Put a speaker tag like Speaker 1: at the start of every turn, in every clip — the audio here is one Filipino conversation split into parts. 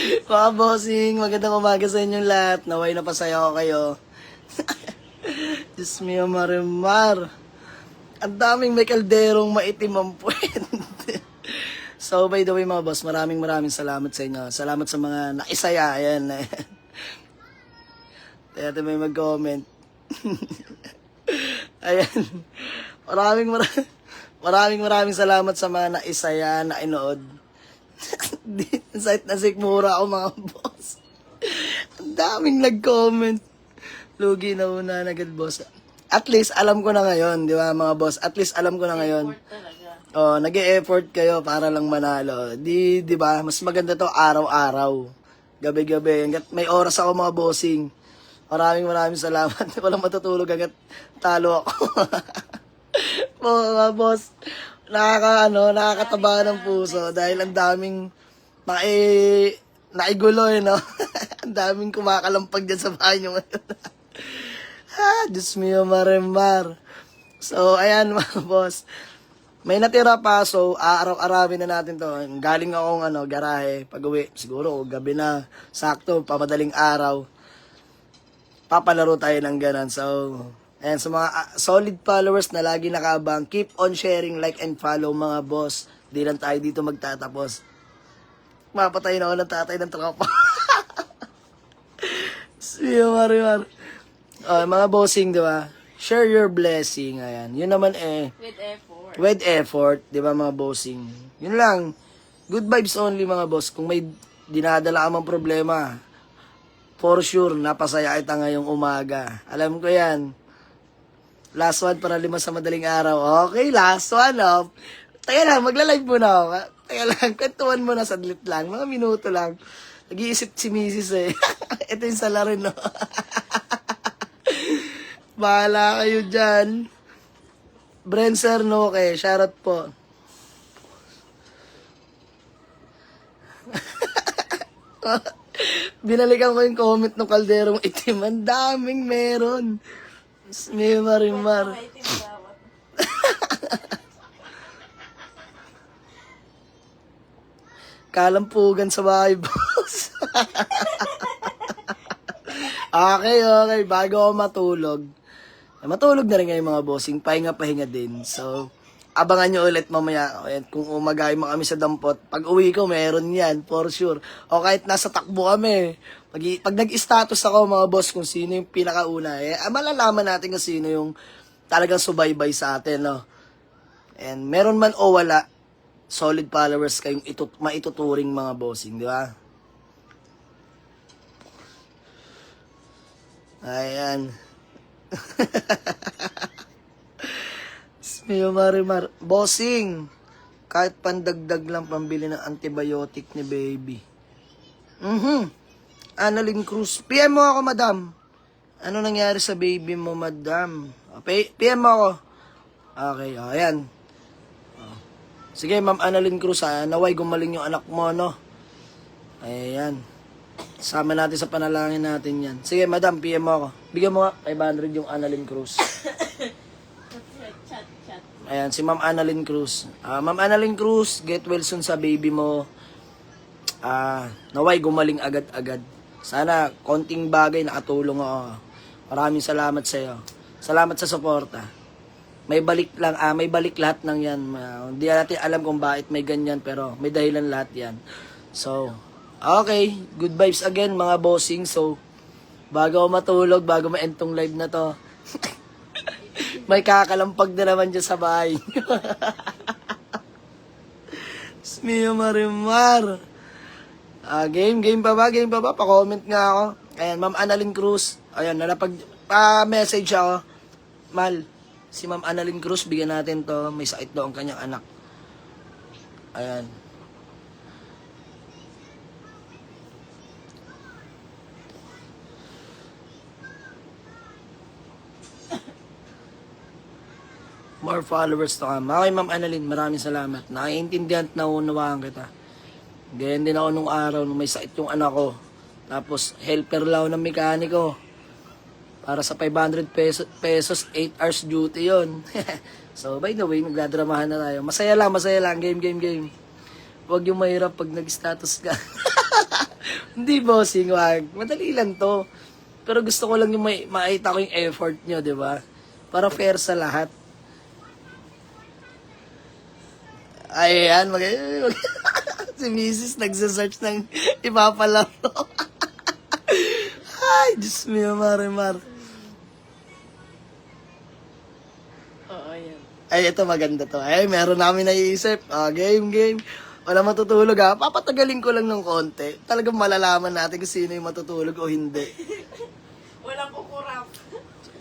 Speaker 1: Mga bossing, magandang umaga sa inyong lahat. Naway na pasaya ko kayo. Diyos mio, Marimar. Ang daming may kalderong maitim ang puwet. So, by the way mga boss, maraming salamat sa inyo. Salamat sa mga nakisaya. Ayan. Kaya may mag-comment. Ayan. Maraming salamat sa mga naisaya, na inood. Site na sikmura ako mga boss. Ang daming nag-comment. Lugi na una agad boss. At least alam ko na ngayon, di ba mga boss? At least alam ko na ngayon. Oh, nag-e-effort kayo para lang manalo. Di ba? Mas maganda to araw-araw. Gabi-gabi. Hanggat may oras ako mga bossing. Maraming salamat. Walang matutulog hanggat talo ako. Mga boss, nakakataba ng puso dahil ang daming naigulo no? Ang daming kumakalampag dyan sa bahay nyo ngayon. Diyos mio, Marimar. So, ayan mga boss. May natira pa, so aaraw-arawin na natin to. Galing akong garahe, pag-uwi, siguro gabi na, sakto, pamadaling araw. Papalaro tayo ng ganan. So, ayan, sa mga solid followers na lagi nakabang, keep on sharing, like, and follow mga boss. Di lang tayo dito magtatapos. Mapatay na ako ng tatay ng tropa. Siya, Marimar. Mga bossing, di ba? Share your blessing. Ayan. Yun naman
Speaker 2: with effort.
Speaker 1: With effort, di ba mga bossing? Yun lang. Good vibes only mga boss. Kung may dinadala ka mang problema, for sure, napasaya kita ngayong umaga. Alam ko yan. Last one para 5 sa madaling araw. Okay, last one. Teka lang, magla-live muna ako. Teka lang, kwentuhan mo na sadlit lang. Mga minuto lang. Nag-iisip si Mrs. eh. Ito yung salarin, no? Bahala kayo dyan. Brenser Noke, shoutout po. Binalikan ko yung comment ng kalderong itim. Ang daming meron. May Marimar. Kalampugan sa bahay, boss. Okay. Bago ako matulog. Matulog na rin ngayon mga bossing. Pahinga din. So, abangan nyo ulit mamaya. Ayan, kung umagay mo kami sa dampot, pag uwi ko, meron yan, for sure. O kahit nasa takbo kami. Pag nag-status ako mga boss kung sino yung pinakauna, malalaman natin kung sino yung talagang subaybay sa atin, no? And meron man o wala, solid followers kayong maituturing mga bossing, di ba? Ayan. Smeo Marimar. Bossing, kahit pandagdag lang pambili ng antibiotic ni baby. Annalyn Cruz. PM mo ako, madam. Ano nangyari sa baby mo, madam? PM mo ako. Okay, ayan. Sige, ma'am Annalyn Cruz, naway gumaling yung anak mo, no? Ayan. Sama natin sa panalangin natin yan. Sige, madam, PM mo ako. Bigyan mo nga 500 yung Annalyn Cruz.
Speaker 2: Chat.
Speaker 1: Ayan, si Ma'am Annalyn Cruz. Ma'am Annalyn Cruz, get well soon sa baby mo. Naway gumaling agad-agad. Sana konting bagay nakatulong ako. Maraming salamat sa iyo. Salamat sa suporta. May balik lahat ng yan. Hindi natin alam kung bakit may ganyan, pero may dahilan lahat yan. So, okay, good vibes again mga bossing. So, bago ako matulog, bago ma-end tong live na to, may kakalampag na naman dyan sa bahay. Smeo Marimar. Game pa ba? Pa-comment nga ako. Ayan, Ma'am Annalyn Cruz. Ayan, message ako. Mal, si Ma'am Annalyn Cruz, bigyan natin to. May sakit daw ang kanyang anak. Ayan. More followers to come. Okay, Ma'am Annalyn, maraming salamat. Nakaiintindihan at naunawaan kita. Ganyan din ako nung araw nung may sakit yung anak ko. Tapos, helper lang ng mekaniko. Para sa 500 pesos 8 hours duty yon. So, by the way, nagdadramahan na tayo. Masaya lang. Game. Huwag yung mahirap pag nag-status ka. Hindi, bossing, wag. Madali lang to. Pero gusto ko lang yung makita ko yung effort nyo, di ba? Para fair sa lahat. Ayan, si Mrs. nagsasearch ng ipapalaro. Ay, Diyos mio, Marimar.
Speaker 2: Oo, yan.
Speaker 1: Ay, ito maganda to. Ay, meron namin naiisip. Game. Wala matutulog ha. Papatagalin ko lang ng konti. Talagang malalaman natin kung sino yung matutulog o hindi.
Speaker 2: Walang kukurap.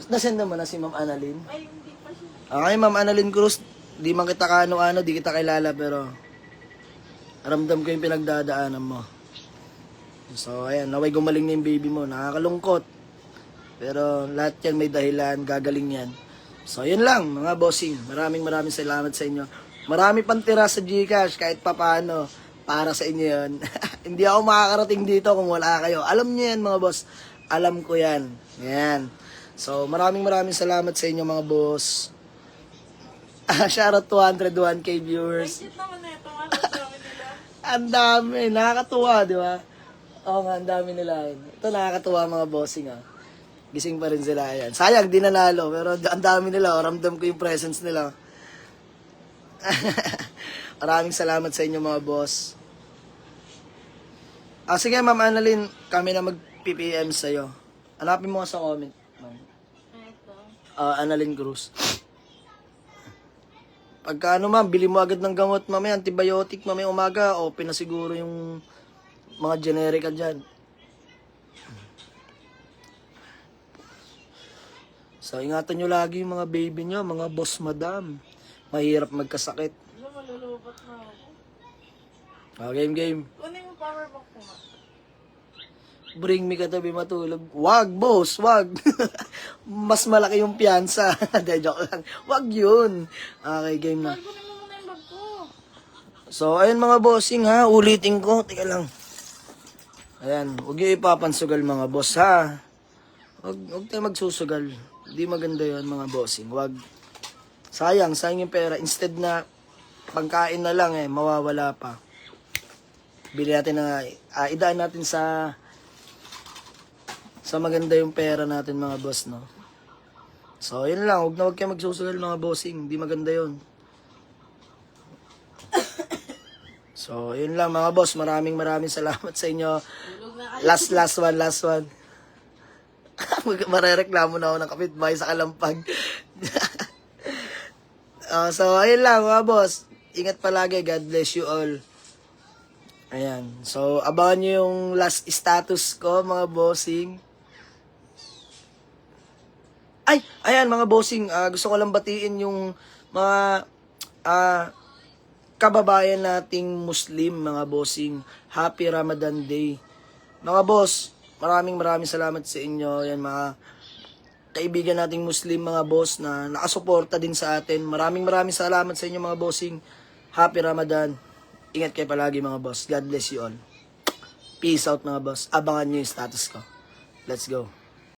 Speaker 1: Nasend naman na si Ma'am Annalyn.
Speaker 2: Ay, hindi pa siya.
Speaker 1: Okay, Ma'am Annalyn Cruz. Di man kita kaano-ano, di kita kilala, pero ramdam ko yung pinagdadaanan mo. So, ayan, naway gumaling na yung baby mo. Nakakalungkot. Pero lahat yan may dahilan, gagaling yan. So, yun lang, mga bossing. Maraming salamat sa inyo. Marami pang tira sa GCash, kahit papano. Para sa inyo yun. Hindi ako makakarating dito kung wala kayo. Alam niyo yan, mga boss. Alam ko yan. Yan. So, maraming salamat sa inyo, mga boss. Shoutout 201k viewers.
Speaker 2: Legit naman na ito. Ano sabi nila?
Speaker 1: Ang dami. Nakakatuwa, di ba? Oo nga, ang dami nila. Ito nakakatuwa, mga bossing, ah. Gising pa rin sila, yan. Sayang, di nanalo. Pero ang dami nila. Ramdam ko yung presence nila. Maraming salamat sa inyo, mga boss. Sige, Ma'am Annalyn, kami na mag-PPM sa'yo. Hanapin mo nga sa comment, ma'am.
Speaker 2: Ito.
Speaker 1: Annalyn Cruz. Pagka ano, ma'am, bili mo agad ng gamot, mamaya, antibiotic, mamaya umaga, open na siguro yung mga generic dyan. So, ingatan nyo lagi yung mga baby nyo, mga boss madam. Mahirap magkasakit.
Speaker 2: Ano, malulubat na ako.
Speaker 1: Game.
Speaker 2: Kunin mo power bank ko nga.
Speaker 1: Bring me katabi matulog. Wag, boss, wag. Mas malaki yung piyansa. De, joke lang. Wag yun. Okay, game na.
Speaker 2: Kunin mo muna yung bag ko.
Speaker 1: So, ayun mga bossing ha. Ulitin ko. Teka lang. Ayan. Huwag yung ipapansugal mga boss ha. Huwag tayo magsusugal. Hindi maganda yun mga bossing. Wag. Sayang yung pera. Instead na pangkain na lang mawawala pa. Bili natin na, idaan natin sa maganda yung pera natin mga boss, no? So, yun lang. Huwag kayo magsusugal mga bossing. Hindi maganda yun. So, yun lang mga boss. Maraming salamat sa inyo.
Speaker 2: Tulog na kayo.
Speaker 1: Last one. Marereklamo na ako ng kapitbahay sa Kalampag. So, ayun lang mga boss. Ingat palagi. God bless you all. Ayan. So, abangan nyo yung last status ko, mga bossing. Ayan, mga bossing. Gusto ko lang batiin yung mga kababayan nating Muslim, mga bossing. Happy Ramadan Day. Mga boss, maraming salamat sa inyo. Yan, mga kaibigan nating Muslim, mga boss, na nakasuporta din sa atin. Maraming salamat sa inyo, mga bossing. Happy Ramadan. Ingat kayo palagi, mga boss. God bless you all. Peace out, mga boss. Abangan nyo yung status ko. Let's go.